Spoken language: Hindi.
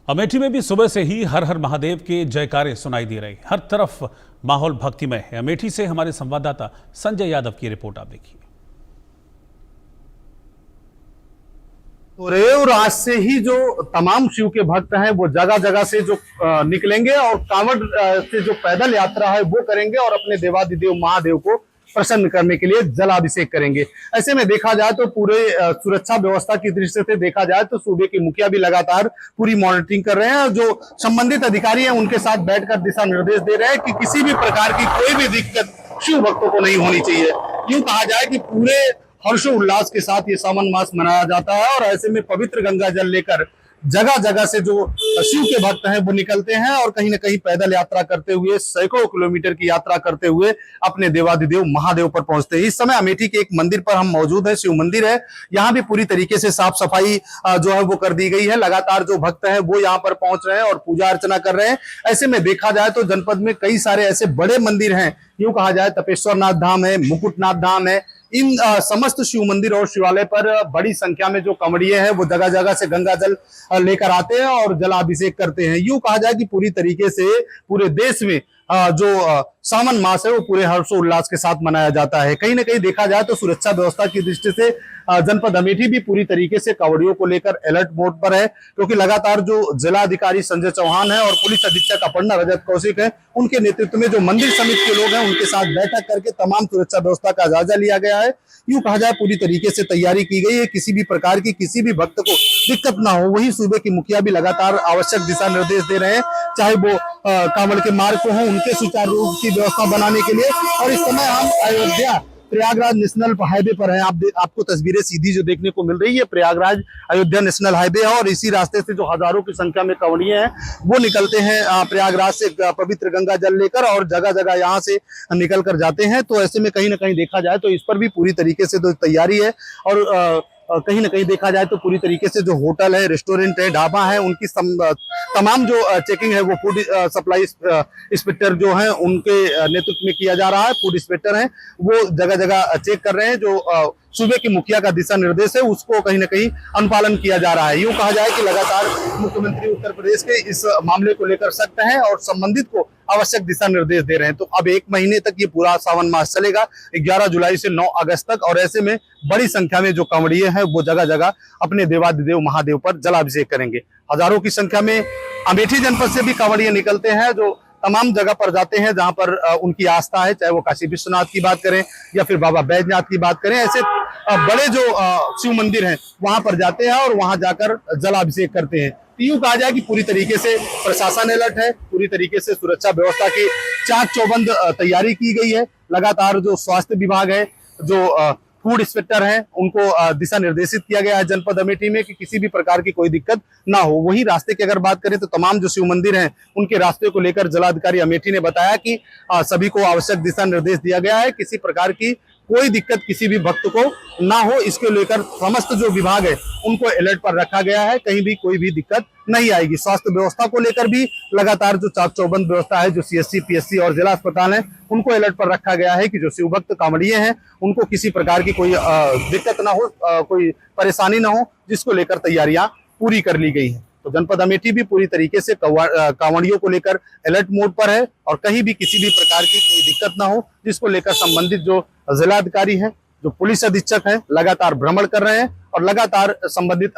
अमेठी में भी सुबह से ही हर हर महादेव के जयकारे सुनाई दे रहे। हर तरफ माहौल भक्तिमय है। अमेठी से हमारे संवाददाता संजय यादव की रिपोर्ट आप देखिए। तो रेव आज से ही जो तमाम शिव के भक्त हैं वो जगह जगह से जो निकलेंगे और कांवड़ से जो पैदल यात्रा है वो करेंगे और अपने देवादिदेव महादेव को प्रसन्न करने के लिए जलाभिषेक करेंगे। ऐसे में देखा जाए तो पूरे सुरक्षा व्यवस्था की दृष्टि से देखा जाए तो सूबे के मुखिया भी लगातार पूरी मॉनिटरिंग कर रहे हैं और जो संबंधित अधिकारी हैं उनके साथ बैठकर दिशा निर्देश दे रहे हैं कि किसी भी प्रकार की कोई भी दिक्कत शिव भक्तों को नहीं होनी चाहिए। यूं कहा जाए कि पूरे हर्षोल्लास के साथ ये सावन मास मनाया जाता है और ऐसे में पवित्र गंगा जल लेकर जगह जगह से जो शिव के भक्त हैं वो निकलते हैं और कहीं ना कहीं पैदल यात्रा करते हुए सैकड़ों किलोमीटर की यात्रा करते हुए अपने देवादिदेव महादेव पर पहुंचते हैं। इस समय अमेठी के एक मंदिर पर हम मौजूद हैं, शिव मंदिर है। यहाँ भी पूरी तरीके से साफ सफाई जो है वो कर दी गई है। लगातार जो भक्त हैं वो यहाँ पर पहुंच रहे हैं और पूजा अर्चना कर रहे हैं। ऐसे में देखा जाए तो जनपद में कई सारे ऐसे बड़े मंदिर हैं, यूं कहा जाए तपेश्वरनाथ धाम है, मुकुटनाथ धाम है। इन समस्त शिव मंदिर और शिवालय पर बड़ी संख्या में जो कांवड़िए हैं वो जगह जगह से गंगा जल लेकर आते हैं और जलाभिषेक करते हैं। यूं कहा जाए कि पूरी तरीके से पूरे देश में जो सावन मास है वो पूरे हर्षोल्लास के साथ मनाया जाता है। कहीं ना कहीं देखा जाए तो सुरक्षा व्यवस्था की दृष्टि से जनपद अमेठी भी पूरी तरीके से कांवड़ियों को लेकर अलर्ट मोड पर है, क्योंकि लगातार जो जिलाधिकारी संजय चौहान है और पुलिस अधीक्षक अपर्णा रजत कौशिक है उनके नेतृत्व में जो मंदिर समिति के लोग हैं उनके साथ बैठक करके तमाम सुरक्षा व्यवस्था का जायजा लिया गया है। यूं कहा जाए पूरी तरीके से तैयारी की गई है, किसी भी प्रकार की किसी भी भक्त को दिक्कत ना हो। वही सूबे की मुखिया भी लगातार आवश्यक दिशा निर्देश दे रहे हैं, चाहे वो कांवड़ के मार्ग को हो उनके सुचारू रूप की व्यवस्था बनाने के लिए। और इस समय हम अयोध्या प्रयागराज नेशनल हाईवे पर है। आपको तस्वीरें सीधी जो देखने को मिल रही है प्रयागराज अयोध्या नेशनल हाईवे है और इसी रास्ते से जो हजारों की संख्या में कांवड़िए हैं वो निकलते हैं प्रयागराज से पवित्र गंगा जल लेकर और जगह जगह यहाँ से निकल कर जाते हैं। तो ऐसे में कहीं ना कहीं देखा जाए तो इस पर भी पूरी तरीके से जो तैयारी है और कहीं ना कहीं देखा जाए तो पूरी तरीके से जो होटल है, रेस्टोरेंट है, ढाबा है, उनकी तमाम जो चेकिंग है वो फूड सप्लाई इंस्पेक्टर जो है उनके नेतृत्व में किया जा रहा है। फूड इंस्पेक्टर हैं वो जगह जगह चेक कर रहे हैं। जो सूबे की मुखिया का दिशा निर्देश है उसको कहीं ना कहीं अनुपालन किया जा रहा है। यूं कहा जाए कि लगातार मुख्यमंत्री उत्तर प्रदेश के इस मामले को लेकर सख्त हैं और संबंधित को आवश्यक दिशा निर्देश दे रहे हैं। तो अब 1 महीने तक ये पूरा सावन मास चलेगा, 11 जुलाई से 9 अगस्त तक। और ऐसे में बड़ी संख्या में जो कांवड़िए हैं वो जगह जगह अपने देवादिदेव महादेव पर जलाभिषेक करेंगे। हजारों की संख्या में अमेठी जनपद से भी कांवड़िए निकलते हैं जो तमाम जगह पर जाते हैं जहां पर उनकी आस्था है, चाहे वो काशी विश्वनाथ की बात करें या फिर बाबा बैजनाथ की बात करें। ऐसे बड़े जो शिव मंदिर हैं वहां पर जाते हैं और वहां जाकर जलाभिषेक करते हैं। यूं कहा जाए कि पूरी तरीके से प्रशासन अलर्ट है, पूरी तरीके से सुरक्षा व्यवस्था की चाक चौबंद तैयारी की गई है। लगातार जो स्वास्थ्य विभाग है, जो फूड इंस्पेक्टर हैं, उनको दिशा निर्देशित किया गया है जनपद अमेठी में कि किसी भी प्रकार की कोई दिक्कत ना हो। वही रास्ते की अगर बात करें तो तमाम जो शिव मंदिर हैं उनके रास्ते को लेकर जिलाधिकारी अमेठी ने बताया कि सभी को आवश्यक दिशा निर्देश दिया गया है, किसी प्रकार की कोई दिक्कत किसी भी भक्त को ना हो। इसके लेकर समस्त जो विभाग है उनको अलर्ट पर रखा गया है, कहीं भी कोई भी दिक्कत नहीं आएगी। स्वास्थ्य व्यवस्था को लेकर भी लगातार जो चाक चौबंद व्यवस्था है, जो CSC, PSC और जिला अस्पताल है उनको अलर्ट पर रखा गया है कि जो शिव भक्त कांवड़िए हैं उनको किसी प्रकार की कोई दिक्कत ना हो, कोई परेशानी ना हो, जिसको लेकर तैयारियां पूरी कर ली गई है। तो जनपद अमेठी भी पूरी तरीके से कांवड़ियों को लेकर अलर्ट मोड पर है और कहीं भी किसी भी प्रकार की कोई दिक्कत ना हो, जिसको लेकर संबंधित जो जिलाधिकारी हैं, जो पुलिस अधीक्षक हैं लगातार भ्रमण कर रहे हैं और लगातार संबंधित